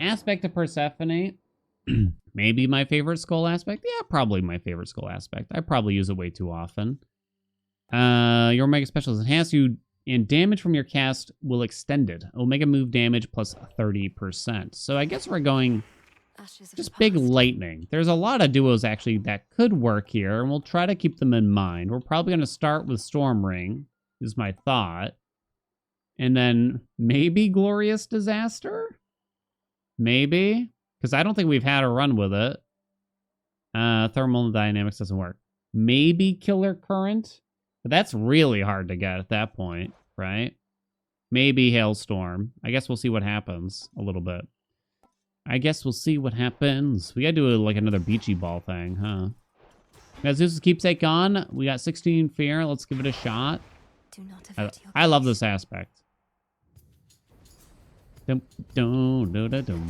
Aspect of Persephone. Maybe my favorite skull aspect. Yeah, probably my favorite skull aspect. I probably use it way too often. Your Omega Special is enhanced. You and damage from your cast will extend it. Omega move damage plus 30%. So I guess we're going just big lightning. There's a lot of duos actually that could work here, and we'll try to keep them in mind. We're probably going to start with Storm Ring, is my thought. And then maybe Glorious Disaster? Maybe? Because I don't think we've had a run with it. Thermal Dynamics doesn't work. Maybe Killer Current? But that's really hard to get at that point, right? Maybe Hailstorm. I guess we'll see what happens a little bit. I guess we'll see what happens. We gotta do like another beachy ball thing, huh? We got Zeus's Keepsake on. We got 16 Fear. Let's give it a shot. I love this aspect. Dum, dum, dum, dum, dum.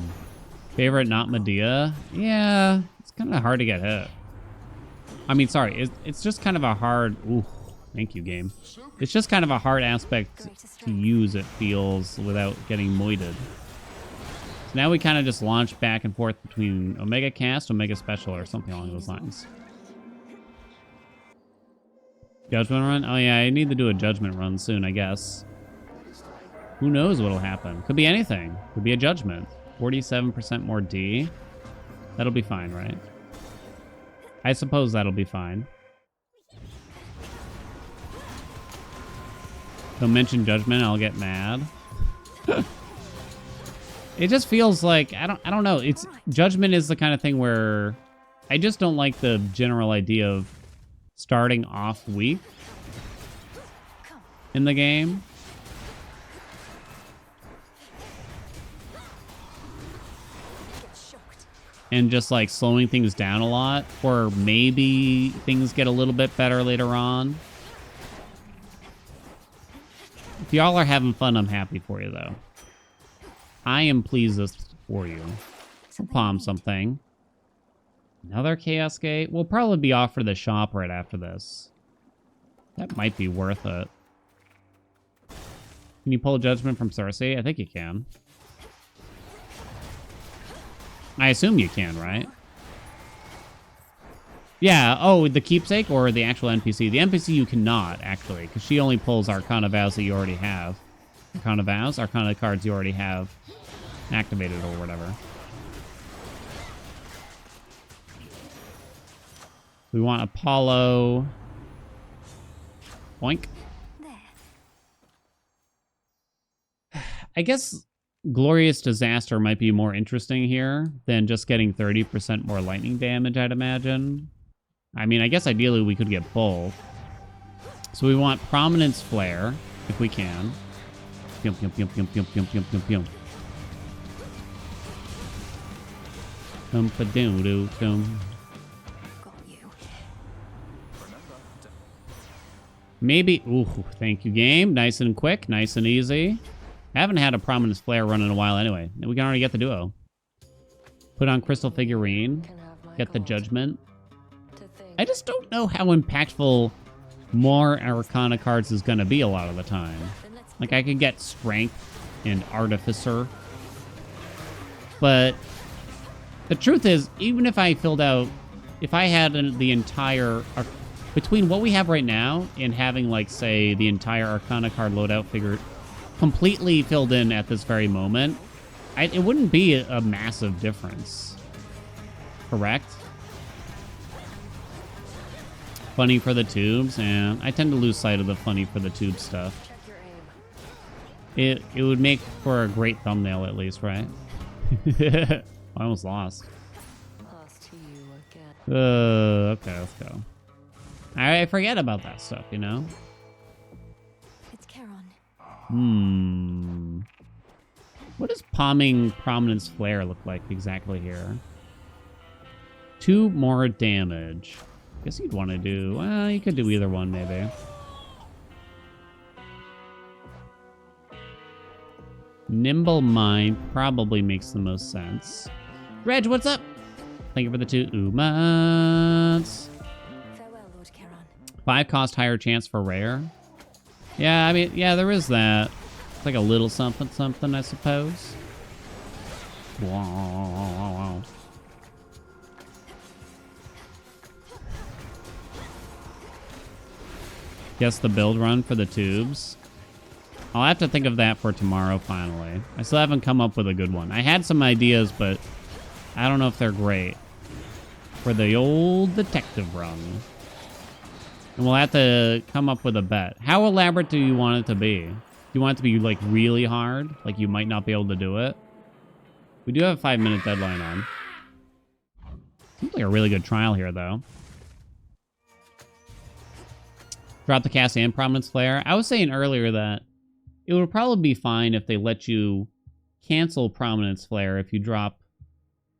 Favorite not Medea? Yeah, it's kind of hard to get hit. I mean, sorry, it's just kind of a hard... Ooh, thank you, game. It's just kind of a hard aspect to use, it feels, without getting moited. So now we kind of just launch back and forth between Omega Cast, Omega Special, or something along those lines. Judgment run? Oh yeah, I need to do a judgment run soon, I guess. Who knows what'll happen? Could be anything. Could be a judgment. 47% more D. That'll be fine, right? I suppose that'll be fine. Don't mention judgment, I'll get mad. It just feels like I don't know. It's judgment is the kind of thing where I just don't like the general idea of starting off weak in the game. And just like slowing things down a lot, or maybe things get a little bit better later on. If y'all are having fun, I'm happy for you though. I am pleased for you. We'll palm something. Another Chaos Gate. We'll probably be off for the shop right after this. That might be worth it. Can you pull a judgment from Cersei? I think you can. I assume you can, right? Yeah, oh, the Keepsake or the actual NPC? The NPC you cannot, actually, because she only pulls Arcana Vows that you already have. Arcana Vows? Arcana cards you already have activated or whatever. We want Apollo. Boink. I guess Glorious Disaster might be more interesting here than just getting 30% more lightning damage, I'd imagine. I mean, I guess ideally we could get both. So we want Prominence Flare, if we can. Pium, pium, pium, pium, pium, pium, pium, pium, pium. Dum-pa-dum-dum-dum. Maybe... Ooh, thank you, game. Nice and quick, nice and easy. I haven't had a Prominence Flare run in a while anyway. We can already get the duo. Put on Crystal Figurine. Get the Judgment. I just don't know how impactful more Arcana cards is going to be a lot of the time. Like, I could get Strength and Artificer. But the truth is, even if I filled out... If I had the entire... Between what we have right now and having, like, say, the entire Arcana card loadout figure completely filled in at this very moment, it wouldn't be a massive difference. Correct? Funny for the tubes, and I tend to lose sight of the funny for the tube stuff. It would make for a great thumbnail at least, right? I almost lost. Okay, let's go. I forget about that stuff, you know? What does palming Prominence Flare look like exactly here? 2 more damage. Guess you'd want to do... Well, you could do either one, maybe. Nimble Mind probably makes the most sense. Reg, what's up? Thank you for the 2 emotes. 5 cost higher chance for rare. Yeah, I mean, yeah, there is that. It's like a little something something, I suppose. Wow. Guess the build run for the tubes. I'll have to think of that for tomorrow, finally. I still haven't come up with a good one. I had some ideas, but I don't know if they're great. For the old detective run. And we'll have to come up with a bet. How elaborate do you want it to be? Do you want it to be, like, really hard? Like, you might not be able to do it? We do have a 5-minute deadline on. Seems like a really good trial here, though. Drop the cast and Prominence Flare. I was saying earlier that it would probably be fine if they let you cancel Prominence Flare if you drop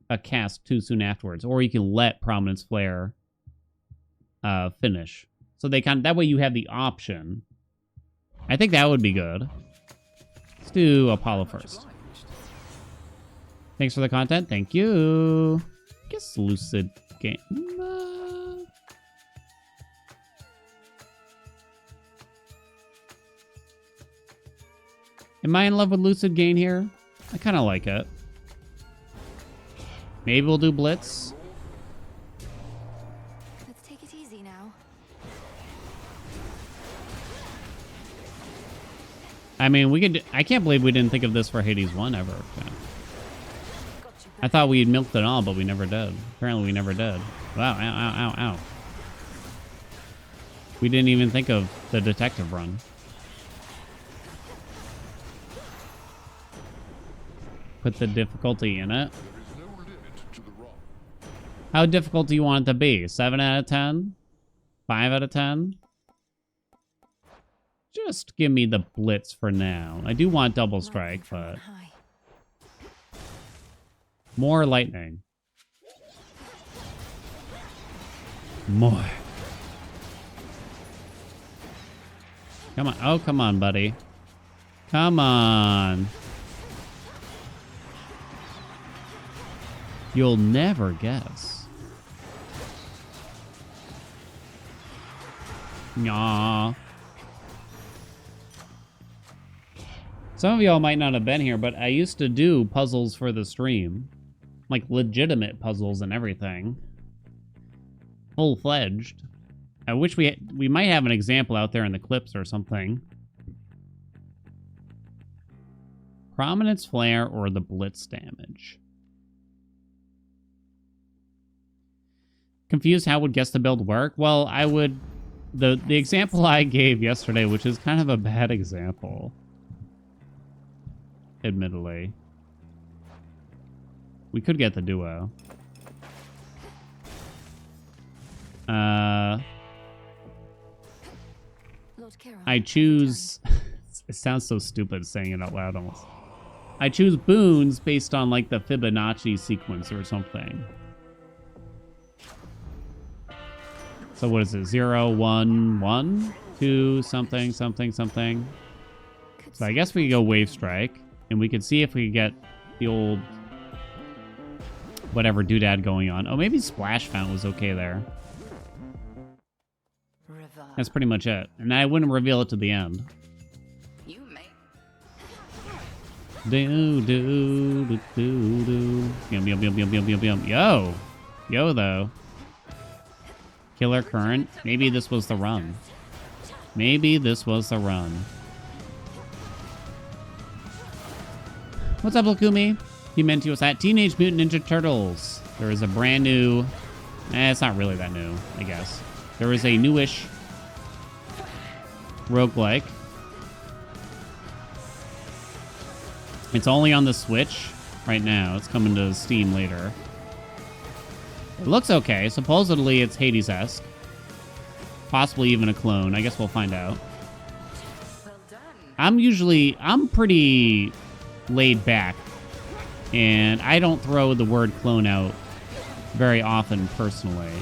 a cast too soon afterwards. Or you can let Prominence Flare finish. So they that way you have the option. I think that would be good. Let's do Apollo first. Thanks for the content. Thank you. I guess Lucid Game. Am I in love with Lucid Gain here? I kind of like it. Maybe we'll do Blitz. Let's take it easy now. I mean, we could. I can't believe we didn't think of this for Hades 1 ever. I thought we'd milked it all, but we never did. Apparently, we never did. Wow! Ow! Ow! Ow! Ow! We didn't even think of the detective run. Put the difficulty in it. How difficult do you want it to be? 7 out of 10? 5 out of 10? Just give me the Blitz for now. I do want Double Strike, but... More lightning. More. Come on. Oh, come on, buddy. Come on. You'll never guess. Nyah. Some of y'all might not have been here, but I used to do puzzles for the stream. Like legitimate puzzles and everything. Full-fledged. I wish we might have an example out there in the clips or something. Prominence Flare or the Blitz damage. Confused how would guess the build work? Well, I would... The example I gave yesterday, which is kind of a bad example. Admittedly. We could get the duo. I choose... It sounds so stupid saying it out loud almost. I choose boons based on like the Fibonacci sequence or something. So what is it? 0, 1, 1, 2, something, something, something. So I guess we could go Wave Strike, and we could see if we could get the old whatever doodad going on. Oh, maybe Splash Fountain was okay there. That's pretty much it. And I wouldn't reveal it to the end. You may. Do do do do do. Yum yum yum yum yum yum yum. Yo though. Killer Current. Maybe this was the run. Maybe this was the run. What's up, Lakumi? He meant to us at Teenage Mutant Ninja Turtles. There is a brand new... it's not really that new, I guess. There is a newish roguelike. It's only on the Switch right now. It's coming to Steam later. It looks okay. Supposedly it's Hades-esque. Possibly even a clone. I guess we'll find out. Well done. I'm pretty laid back. And I don't throw the word clone out very often personally.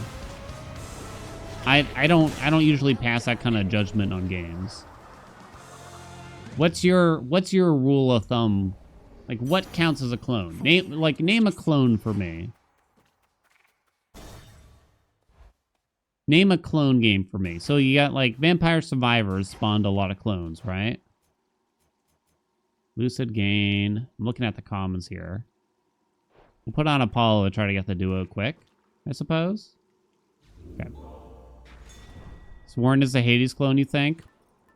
I don't usually pass that kind of judgment on games. What's your rule of thumb? Like what counts as a clone? Name a clone for me. Name a clone game for me. So you got like Vampire Survivors spawned a lot of clones, right? Lucid Gain. I'm looking at the commons here. We'll put on Apollo to try to get the duo quick, I suppose. Okay. Sworn is a Hades clone, you think?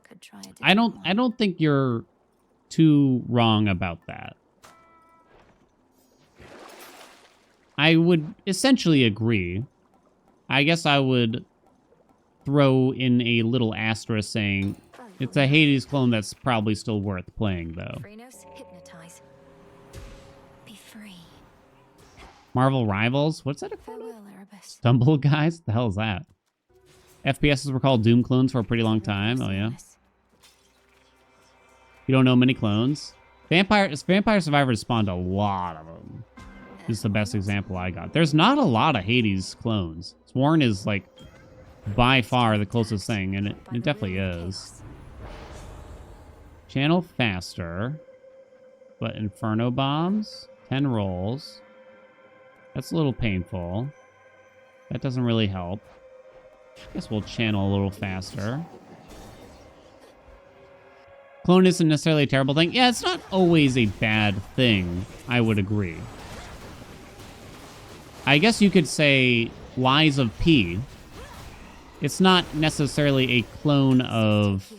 Could try a I different don't think you're too wrong about that. I would essentially agree. I guess I would throw in a little asterisk saying it's a Hades clone that's probably still worth playing, though. Phrenos, hypnotize. Be free. Marvel Rivals? What's that? Farewell, Erebus. Stumble Guys? The hell is that? FPSs were called Doom clones for a pretty long time. Oh, yeah. You don't know many clones? Vampire Survivors spawned a lot of them. This is the best example I got. There's not a lot of Hades clones. Sworn is, like, by far the closest thing, and it definitely is. Channel faster. But Inferno Bombs? 10 rolls. That's a little painful. That doesn't really help. I guess we'll channel a little faster. Clone isn't necessarily a terrible thing. Yeah, it's not always a bad thing, I would agree. I guess you could say Lies of P. It's not necessarily a clone of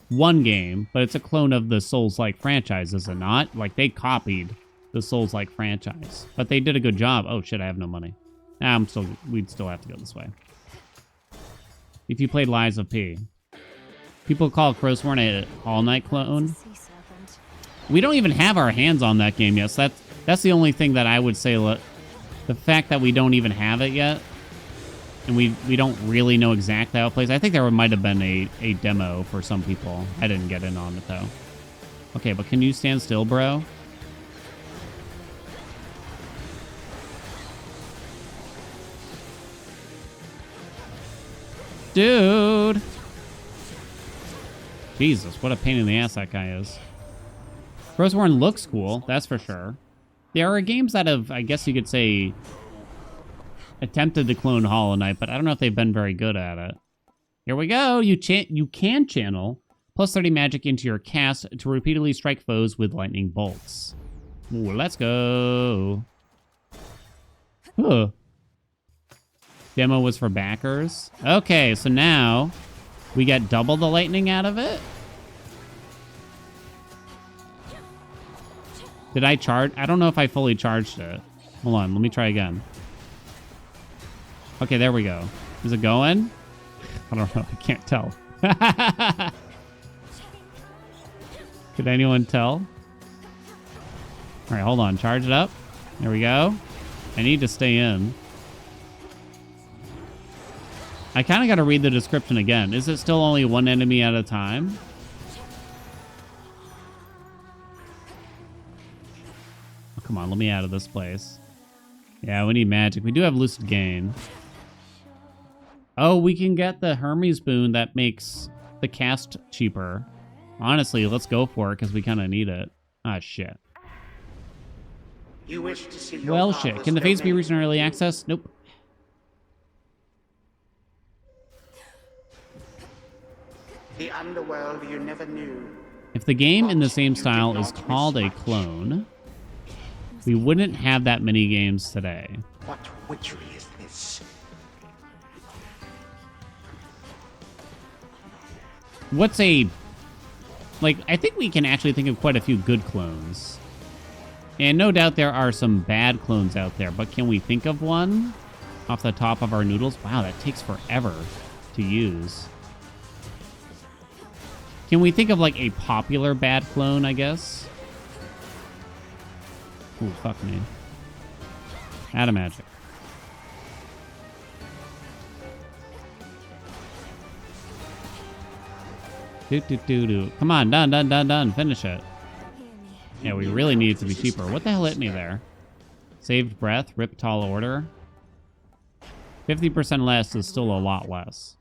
one game, but it's a clone of the Souls-like franchise, is it not? Like, they copied the Souls-like franchise. But they did a good job. Oh, shit, I have no money. Nah, we'd still have to go this way. If you played Lies of P. People call Crowsworn a all-night clone. We don't even have our hands on that game yet, so that's the only thing that I would say. The fact that we don't even have it yet, and we don't really know exactly how it plays. I think there might have been a demo for some people. I didn't get in on it, though. Okay, but can you stand still, bro? Dude! Jesus, what a pain in the ass that guy is. Rosewarn looks cool, that's for sure. There are games that have, I guess you could say, attempted to clone Hollow Knight, but I don't know if they've been very good at it. Here we go. You can channel plus 30 magic into your cast to repeatedly strike foes with lightning bolts. Ooh, let's go. Huh. Demo was for backers. Okay, so now we get double the lightning out of it. Did I charge? I don't know if I fully charged it. Hold on, let me try again. Okay, there we go. Is it going? I don't know. I can't tell. Could anyone tell? All right, hold on. Charge it up. There we go. I need to stay in. I kind of got to read the description again. Is it still only one enemy at a time? Oh, come on, let me out of this place. Yeah, we need magic. We do have Lucid Gain. Oh, we can get the Hermes boon that makes the cast cheaper. Honestly, let's go for it because we kind of need it. Ah, shit. You wish to see Well, shit. Can the phase be reached in early access? Nope. The underworld you never knew. If the game in the same style is called a clone, we wouldn't have that many games today. What witchery is this? What's a... Like, I think we can actually think of quite a few good clones. And no doubt there are some bad clones out there, but can we think of one off the top of our noodles? Wow, that takes forever to use. Can we think of, like, a popular bad clone, I guess? Ooh, fuck me. Out of magic. Do. Come on, done. Finish it. Yeah, we really need it to be cheaper. What the hell hit me there? Saved breath, rip tall order. 50% less is still a lot less.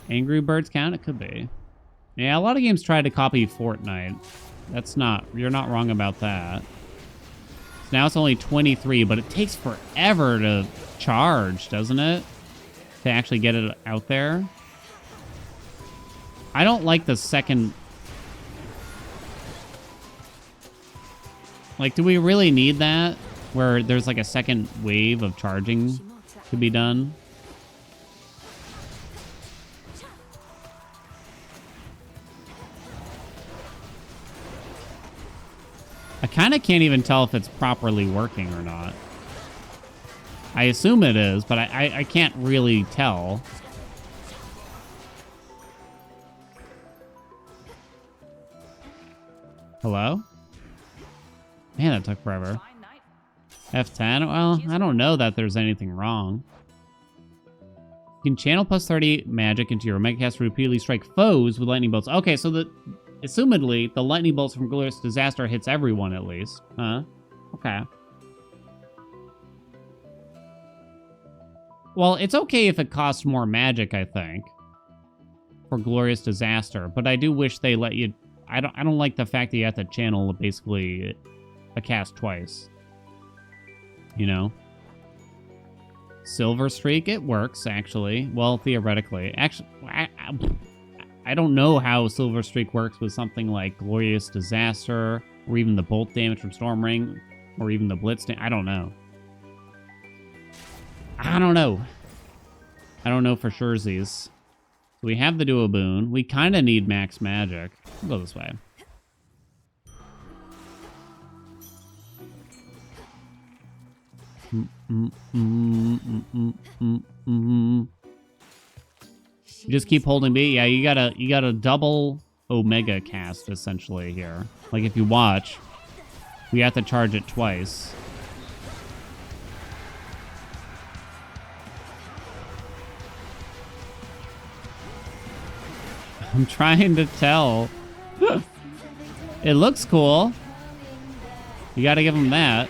Angry Birds count? It could be. Yeah, a lot of games try to copy Fortnite. You're not wrong about that. So now it's only 23, but it takes forever to charge, doesn't it? To actually get it out there. I don't like the second... Like, do we really need that? Where there's like a second wave of charging to be done? I kind of can't even tell if it's properly working or not. I assume it is, but I can't really tell. Hello? Man, that took forever. F10? Well, I don't know that there's anything wrong. You can channel plus 30 magic into your Omega Cast to repeatedly strike foes with lightning bolts. Okay, so assumedly, the lightning bolts from Glorious Disaster hits everyone at least. Huh? Okay. Well, it's okay if it costs more magic, I think, for Glorious Disaster, but I do wish they let you... I don't like the fact that you have to channel basically a cast twice. You know? Silver Streak, it works, actually. Well, theoretically. Actually, I don't know how Silver Streak works with something like Glorious Disaster, or even the bolt damage from Storm Ring, or even the Blitz I don't know. I don't know for surezies. So we have the Duo Boon. We kind of need max magic. We'll go this way. You just keep holding B. Yeah, you gotta double Omega cast essentially here. Like if you watch, we have to charge it twice. I'm trying to tell. It looks cool. You gotta give him that.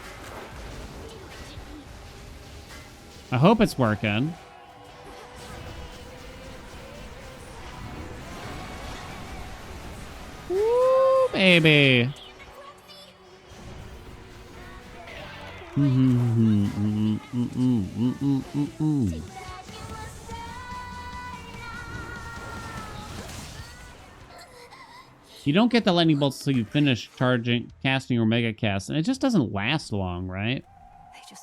I hope it's working. Woo, baby. You don't get the lightning bolts until you finish casting your Omega Cast, and it just doesn't last long, right?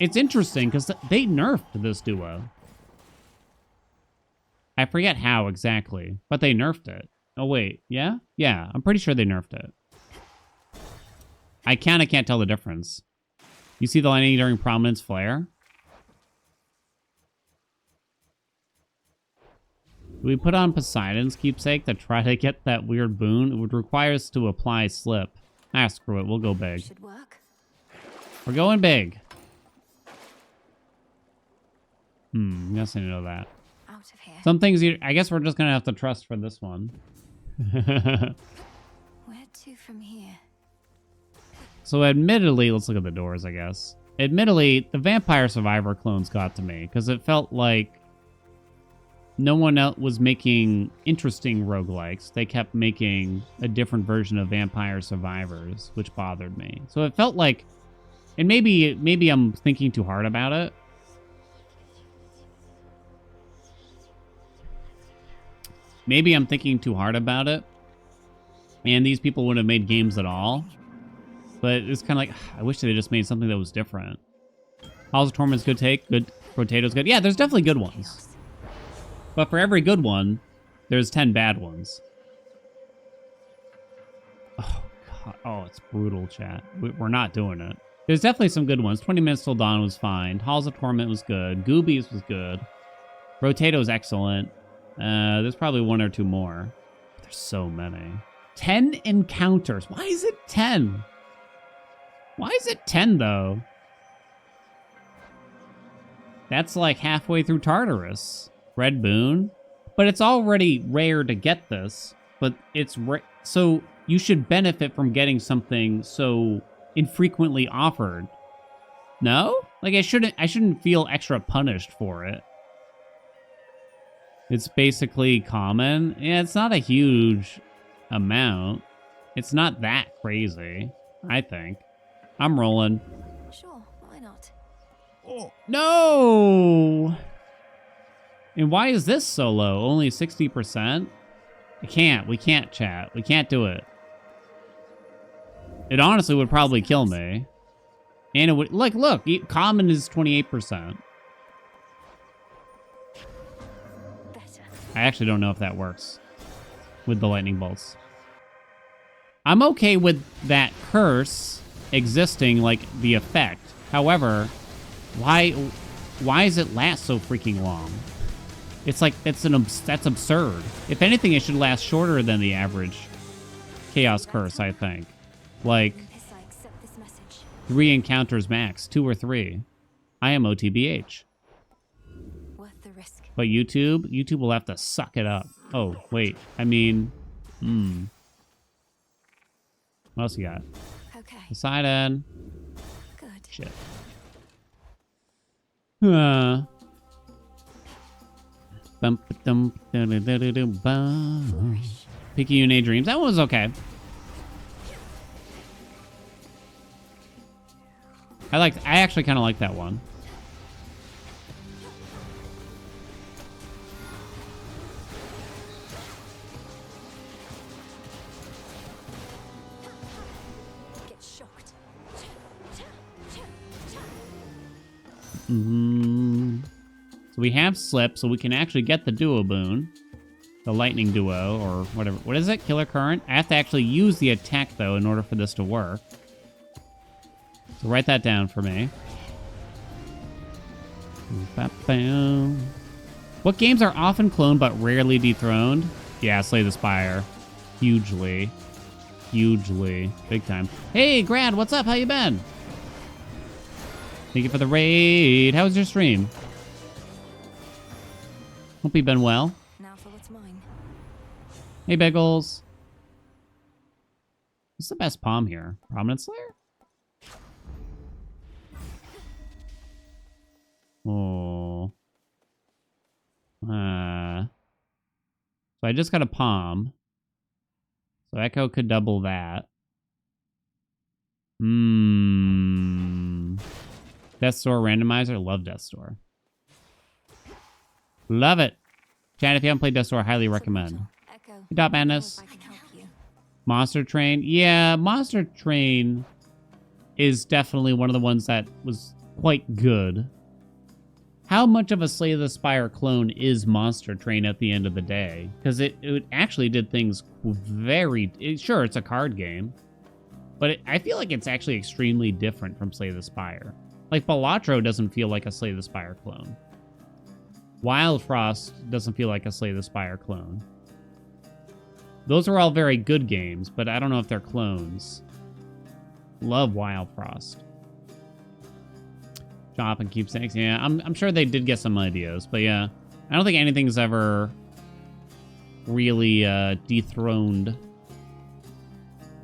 It's interesting because they nerfed this duo. I forget how exactly, but they nerfed it. Oh, wait. Yeah? Yeah, I'm pretty sure they nerfed it. I kind of can't tell the difference. You see the lightning during Prominence flare? Do we put on Poseidon's keepsake to try to get that weird boon? It would require us to apply slip. Ah, screw it. We'll go big. Should work. We're going big. I guess I know that. Out of here. Some things I guess we're just gonna have to trust for this one. Where to from here? So admittedly, let's look at the doors, I guess. Admittedly, the Vampire Survivor clones got to me, because it felt like no one else was making interesting roguelikes. They kept making a different version of Vampire Survivors, which bothered me. So it felt like, and maybe I'm thinking too hard about it. Maybe I'm thinking too hard about it, and these people wouldn't have made games at all. But it's kind of like, I wish they just made something that was different. House of Torment's good take, good. Potato's good. Yeah, there's definitely good ones. But for every good one, there's 10 bad ones. Oh, God. Oh, it's brutal, chat. We're not doing it. There's definitely some good ones. 20 Minutes Till Dawn was fine. Halls of Torment was good. Goobies was good. Rotato's excellent. There's probably one or two more. There's so many. 10 encounters. Why is it 10? Why is it 10, though? That's like halfway through Tartarus. Red Boon. But it's already rare to get this. But it's so you should benefit from getting something so infrequently offered. No? Like I shouldn't feel extra punished for it. It's basically common. Yeah, it's not a huge amount. It's not that crazy, I think. I'm rolling. Sure, why not? Oh, no! And why is this so low? Only 60%? We can't chat. We can't do it. It honestly would probably kill me. And it would, like, look, common is 28%. Better. I actually don't know if that works with the lightning bolts. I'm okay with that curse existing, like, the effect. However, why does it last so freaking long? It's like, that's absurd. If anything, it should last shorter than the average chaos curse, I think. Like, Yes, I accept this message. 3 encounters max, 2 or 3. I am OTBH. Worth the risk. But YouTube will have to suck it up. Oh, wait. I mean, what else you got? Okay. Poseidon. Good. Shit. Picayune Dreams. That one was okay. I actually kind of like that one. Get shocked. So we have Slip, so we can actually get the Duo Boon. The Lightning Duo, or whatever. What is it? Killer Current? I have to actually use the attack, though, in order for this to work. So write that down for me. What games are often cloned but rarely dethroned? Yeah, Slay the Spire. Hugely. Hugely. Big time. Hey, Grad, what's up? How you been? Thank you for the raid. How was your stream? Hope you've been well. Now for what's mine. Hey, Biggles. What's the best palm here? Prominence Slayer? Oh. So I just got a palm. So Echo could double that. Death Store randomizer. Love Death Store. Love it. Chat, if you haven't played Death Store, I highly recommend. Echo. Hey, Dot Madness. I can help you. Monster Train. Yeah, Monster Train is definitely one of the ones that was quite good. How much of a Slay the Spire clone is Monster Train at the end of the day? Because it actually did things very... sure, it's a card game. But I feel like it's actually extremely different from Slay the Spire. Like, Balatro doesn't feel like a Slay the Spire clone. Wild Frost doesn't feel like a Slay the Spire clone. Those are all very good games, but I don't know if they're clones. Love Wild Frost. Chop and Keepsakes. Yeah, I'm sure they did get some ideas, but yeah. I don't think anything's ever really dethroned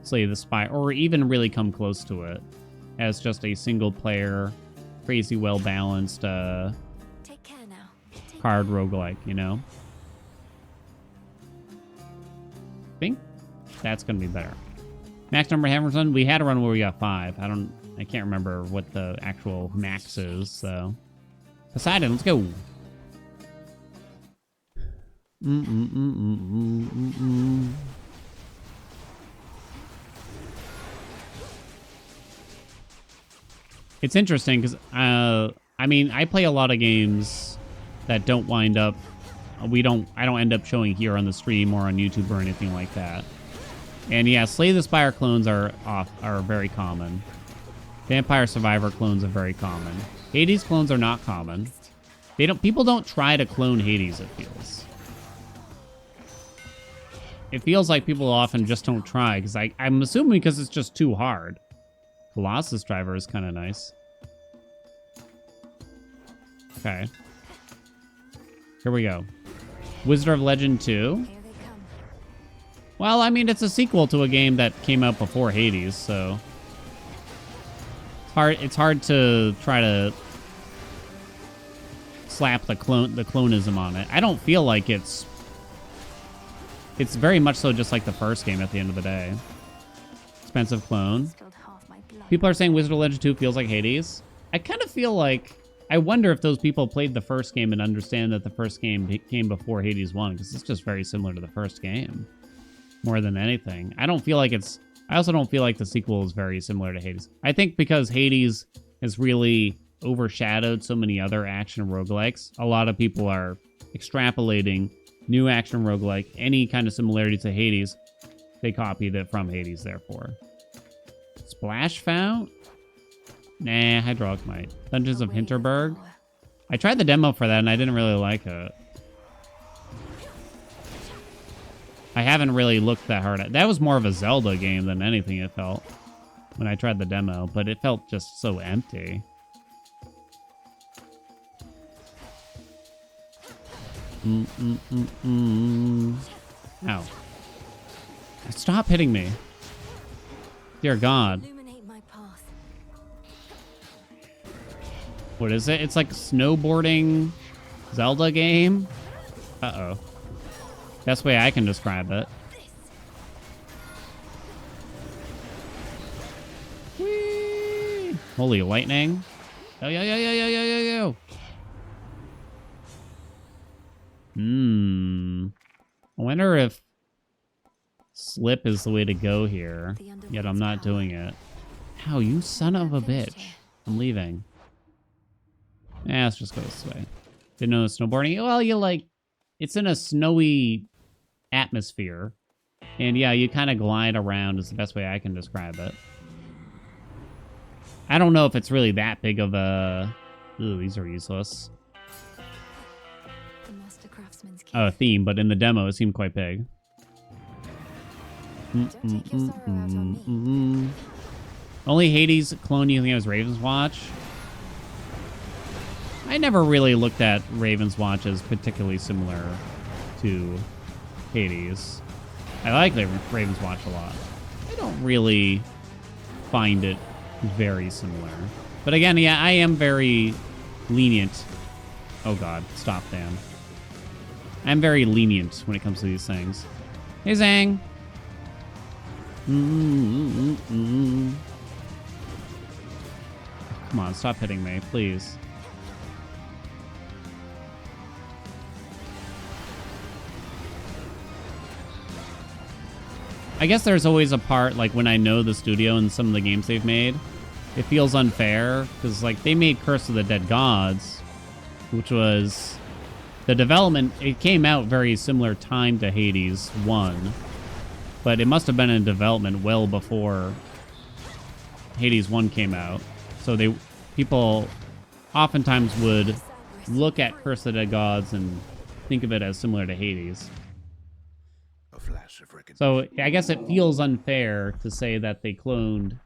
Slay the Spire, or even really come close to it as just a single player, crazy well balanced Take care now. card roguelike, you know? I think that's gonna be better. Max number of hammers run. We had a run where we got 5. I can't remember what the actual max is, so. Poseidon, let's go. It's interesting because, I mean, I play a lot of games that don't wind up, I don't end up showing here on the stream or on YouTube or anything like that. And yeah, Slay the Spire clones are very common. Vampire Survivor clones are very common. Hades clones are not common. People don't try to clone Hades, it feels. It feels like people often just don't try, because I'm assuming because it's just too hard. Colossus Driver is kind of nice. Okay. Here we go. Wizard of Legend 2. Here they come. Well, I mean, it's a sequel to a game that came out before Hades, so... It's hard to try to slap the clonism on it. I don't feel like it's very much so just like the first game at the end of the day. Expensive clone. Spilled half my blood. People are saying Wizard of Legend 2 feels like Hades. I kind of feel like... I wonder if those people played the first game and understand that the first game came before Hades 1, because it's just very similar to the first game. More than anything. I don't feel like it's... I also don't feel like the sequel is very similar to Hades. I think because Hades has really overshadowed so many other action roguelikes, a lot of people are extrapolating new action roguelike, any kind of similarity to Hades, they copied it from Hades, therefore. Splash Fount? Nah, Hydraulic Might. Dungeons of Hinterberg? I tried the demo for that and I didn't really like it. I haven't really looked that hard at. That was more of a Zelda game than anything, it felt, when I tried the demo, but it felt just so empty. Ow. Stop hitting me. Dear God. Illuminate my path. What is it? It's like a snowboarding Zelda game? Uh-oh. Best way I can describe it. Whee! Holy lightning. Yo, yo, yo, yo, yo, yo, yo, yo. I wonder if slip is the way to go here. Yet I'm not doing it. Ow, you son of a bitch. I'm leaving. Yeah, let's just go this way. Didn't know snowboarding. Well, you like, it's in a snowy atmosphere. And yeah, you kind of glide around is the best way I can describe it. I don't know if it's really that big of a... Ooh, these are useless. The master craftsman's key. Oh, a theme, but in the demo it seemed quite big. Don't take your sorrow out on me. Only Hades clone you think it was Raven's Watch? I never really looked at Raven's Watch as particularly similar to Hades. I like Raven's Watch a lot. I don't really find it very similar. But again, yeah, I am very lenient. Oh God, stop, Dan. I'm very lenient when it comes to these things. Hey, Zang. Come on, stop hitting me, please. I guess there's always a part, like, when I know the studio and some of the games they've made, it feels unfair, because, like, they made Curse of the Dead Gods, which was... The development, it came out very similar time to Hades 1, but it must have been in development well before Hades 1 came out. So people oftentimes would look at Curse of the Dead Gods and think of it as similar to Hades. So I guess it feels unfair to say that they cloned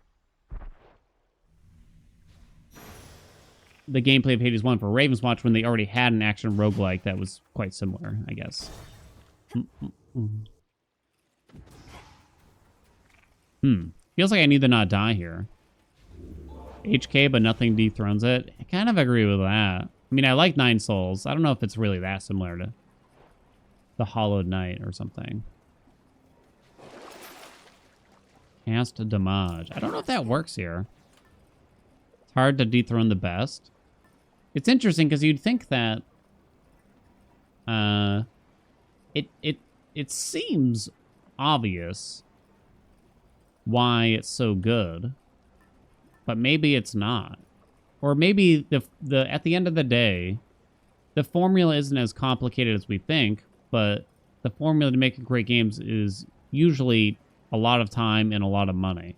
the gameplay of Hades 1 for Raven's Watch when they already had an action roguelike that was quite similar, I guess. Feels like I need to not die here. HK, but nothing dethrones it. I kind of agree with that. I mean, I like Nine Souls. I don't know if it's really that similar to the Hollowed Knight or something. Cast Damage. I don't know if that works here. It's hard to dethrone the best. It's interesting because you'd think that it seems obvious why it's so good, but maybe it's not. Or maybe the at the end of the day, the formula isn't as complicated as we think, but the formula to make great games is usually a lot of time and a lot of money.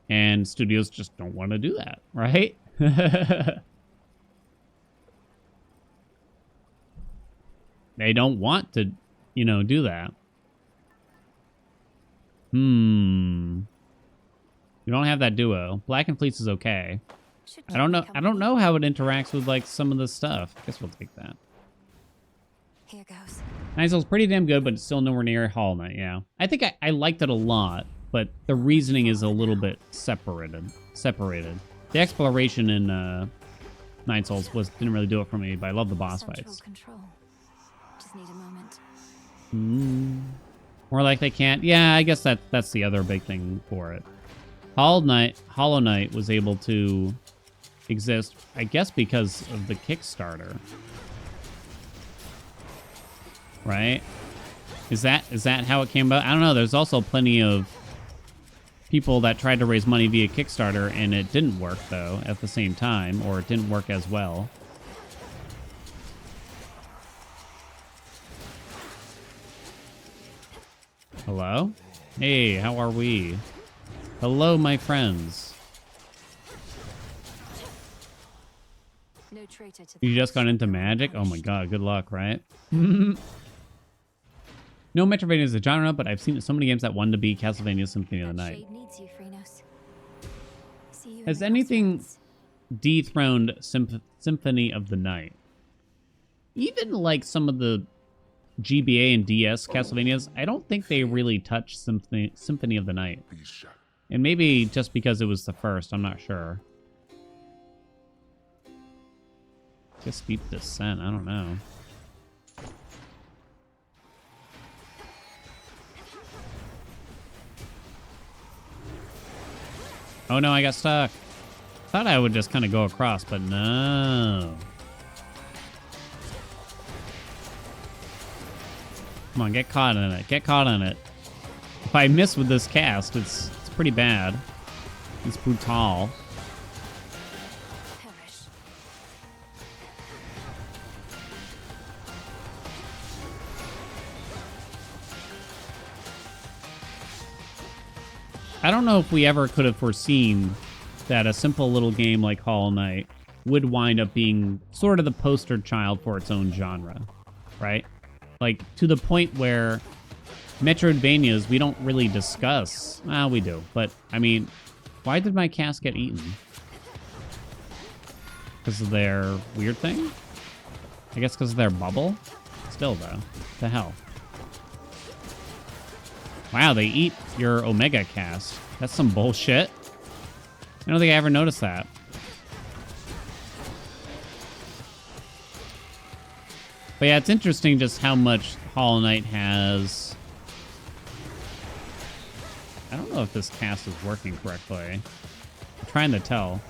And studios just don't want to do that, right? They don't want to, do that. You don't have that duo. Black and Fleece is okay. I don't know how it interacts with like some of the stuff. I guess we'll take that. Here goes. Nine Souls pretty damn good, but it's still nowhere near Hollow Knight, yeah. I think I liked it a lot, but the reasoning is a little bit separated. The exploration in Nine Souls didn't really do it for me, but I love the boss fights. Control. Just need a moment. More like they can't. Yeah, I guess that's the other big thing for it. Hollow Knight was able to exist, I guess, because of the Kickstarter. Right? Is that how it came about? I don't know. There's also plenty of people that tried to raise money via Kickstarter and it didn't work though at the same time, or it didn't work as well. Hello? Hey, how are we? Hello, my friends. No traitor to the You just got into Magic? Oh my god, good luck, right? No Metroidvania is a genre, but I've seen so many games that wanted to be Castlevania Symphony of the That Night. shade needs you, Phrynos. See you in Has the anything crossroads. dethroned Symphony of the Night? Even like some of the GBA and DS Castlevanias, I don't think they really touch Symphony of the Night. And maybe just because it was the first, I'm not sure. Guess Deep Descent, I don't know. Oh no, I got stuck. Thought I would just kind of go across, but no. Come on, get caught in it. Get caught in it. If I miss with this cast, it's pretty bad. It's brutal. Perish. I don't know if we ever could have foreseen that a simple little game like Hollow Knight would wind up being sort of the poster child for its own genre, right? Like, to the point where Metroidvanias we don't really discuss. Well, we do, but, I mean, why did my cast get eaten? Because of their weird thing? I guess because of their bubble? Still, though. What the hell? Wow, they eat your Omega cast. That's some bullshit. I don't think I ever noticed that. But yeah, it's interesting just how much Hollow Knight has. I don't know if this cast is working correctly. I'm trying to tell.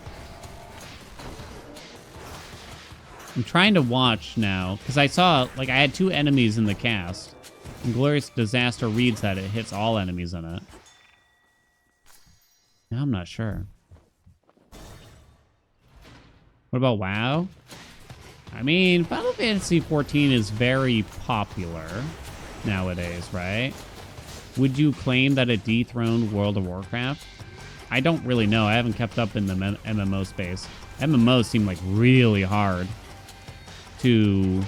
I'm trying to watch now, because I saw, like, I had 2 enemies in the cast. And Glorious Disaster reads that it hits all enemies in it. Now I'm not sure. What about WoW? I mean, Final Fantasy XIV is very popular nowadays, right? Would you claim that it dethroned World of Warcraft? I don't really know. I haven't kept up in the MMO space. MMOs seem like really hard to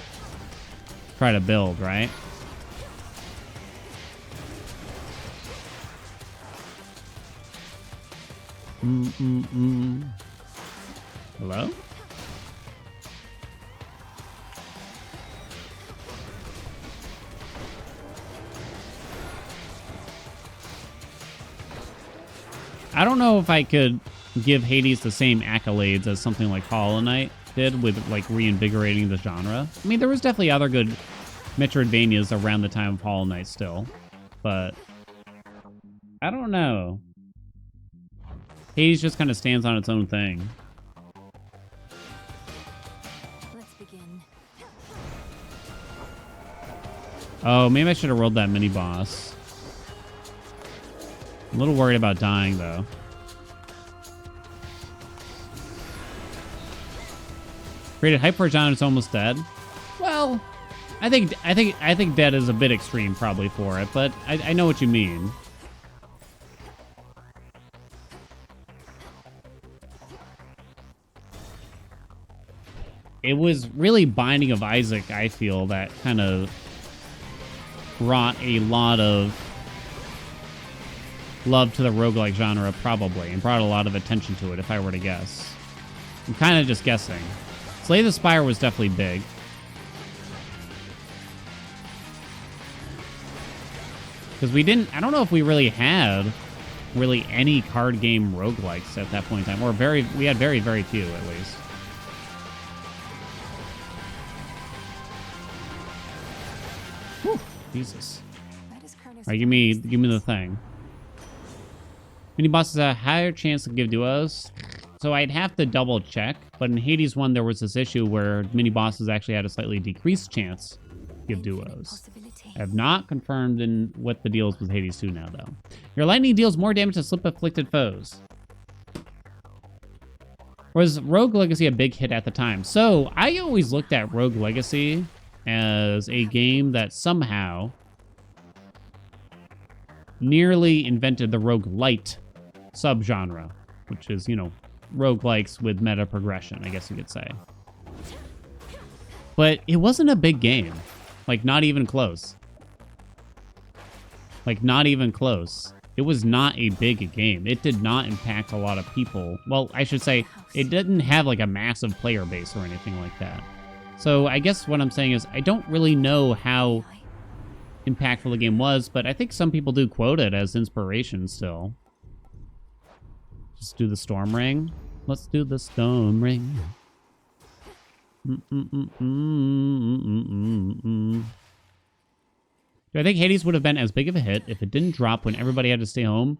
try to build, right? Hello? I don't know if I could give Hades the same accolades as something like Hollow Knight did with, like, reinvigorating the genre. I mean, there was definitely other good Metroidvanias around the time of Hollow Knight still, but I don't know. Hades just kind of stands on its own thing. Let's begin. Oh, maybe I should have rolled that mini boss. I'm a little worried about dying though. Created hype for a genre that's almost dead. Well, I think dead is a bit extreme probably for it, but I know what you mean. It was really Binding of Isaac, I feel, that kind of brought a lot of love to the roguelike genre, probably, and brought a lot of attention to it, if I were to guess. I'm kind of just guessing. Slay the Spire was definitely big. Because we didn't, I don't know if we really had any card game roguelikes at that point in time, or we had very, very few, at least. Whew, Jesus. Why does Kronos Alright, give me the thing. Mini bosses have a higher chance to give duos. So I'd have to double check, but in Hades 1 there was this issue where mini bosses actually had a slightly decreased chance give Infinite duos. possibility. I have not confirmed in what the deal is with Hades 2 now, though. Your lightning deals more damage to slip-afflicted foes. Was Rogue Legacy a big hit at the time? So, I always looked at Rogue Legacy as a game that somehow nearly invented the roguelite subgenre, which is, you know, roguelikes with meta progression, I guess you could say. But it wasn't a big game. Like, not even close. Like, not even close. It was not a big game. It did not impact a lot of people. Well, I should say, it didn't have, like, a massive player base or anything like that. So, I guess what I'm saying is, I don't really know how impactful the game was, but I think some people do quote it as inspiration still. Just do the Storm Ring. Let's do the Storm Ring. Do I think Hades would have been as big of a hit if it didn't drop when everybody had to stay home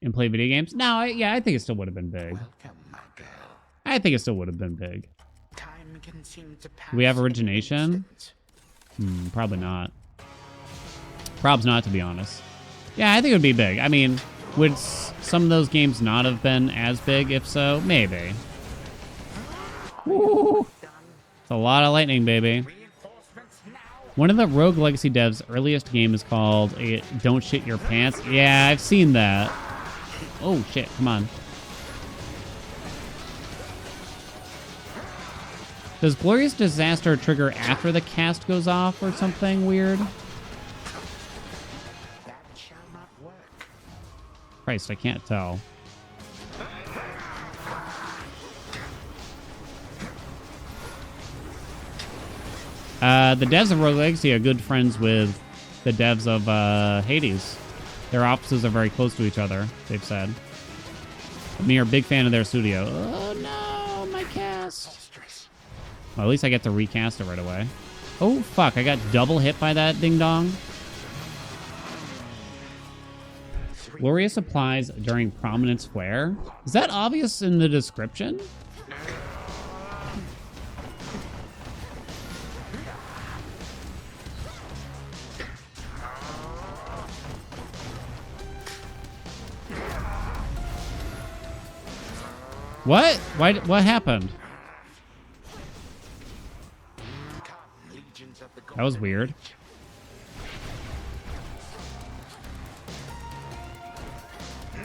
and play video games? No, yeah, I think it still would have been big. Welcome, my girl. I think it still would have been big. Time can seem to pass Do we have in an origination? instant. Probably not. Probs not, to be honest. Yeah, I think it would be big. I mean, would some of those games not have been as big? If so, maybe. Woo. It's a lot of lightning, baby. Reinforcements now. One of the Rogue Legacy devs' earliest game is called Don't Shit Your Pants. Yeah, I've seen that. Oh, shit. Come on. Does Glorious Disaster trigger after the cast goes off or something weird? That shall not work. Christ, I can't tell. The devs of Rogue Legacy are good friends with the devs of Hades. Their offices are very close to each other, they've said. Me are a big fan of their studio. Oh no, my cast. Well, at least I get to recast it right away. Oh fuck, I got double hit by that ding dong. Glorious applies during Prominence Flare. Is that obvious in the description? What? Why? What happened? That was weird.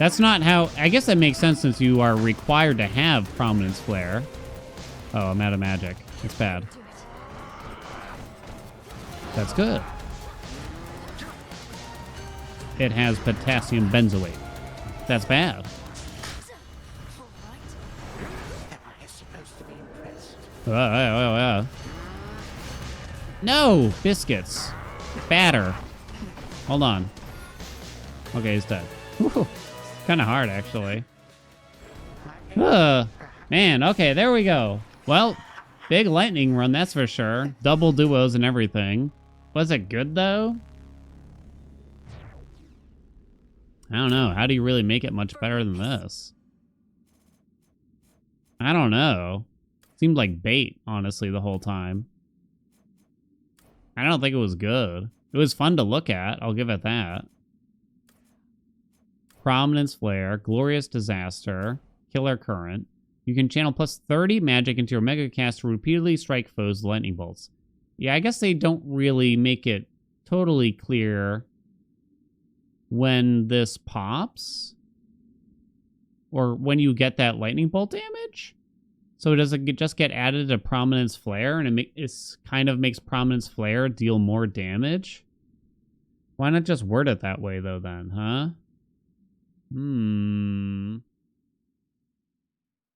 That's not how... I guess that makes sense since you are required to have Prominence Flare. Oh, I'm out of magic. It's bad. That's good. It has potassium benzoate. That's bad. No! Biscuits. Batter. Hold on. Okay, he's dead. Kind of hard, actually. Man, okay, there we go. Well, big lightning run, that's for sure. Double duos and everything. Was it good, though? I don't know. How do you really make it much better than this? I don't know. Seemed like bait, honestly, the whole time. I don't think it was good. It was fun to look at. I'll give it that. Prominence Flare, Glorious Disaster, Killer Current. You can channel plus 30 magic into your Mega Cast to repeatedly strike foes with lightning bolts. Yeah, I guess they don't really make it totally clear when this pops. Or when you get that lightning bolt damage. So does it just get added to Prominence Flare and it kind of makes Prominence Flare deal more damage? Why not just word it that way though then, huh?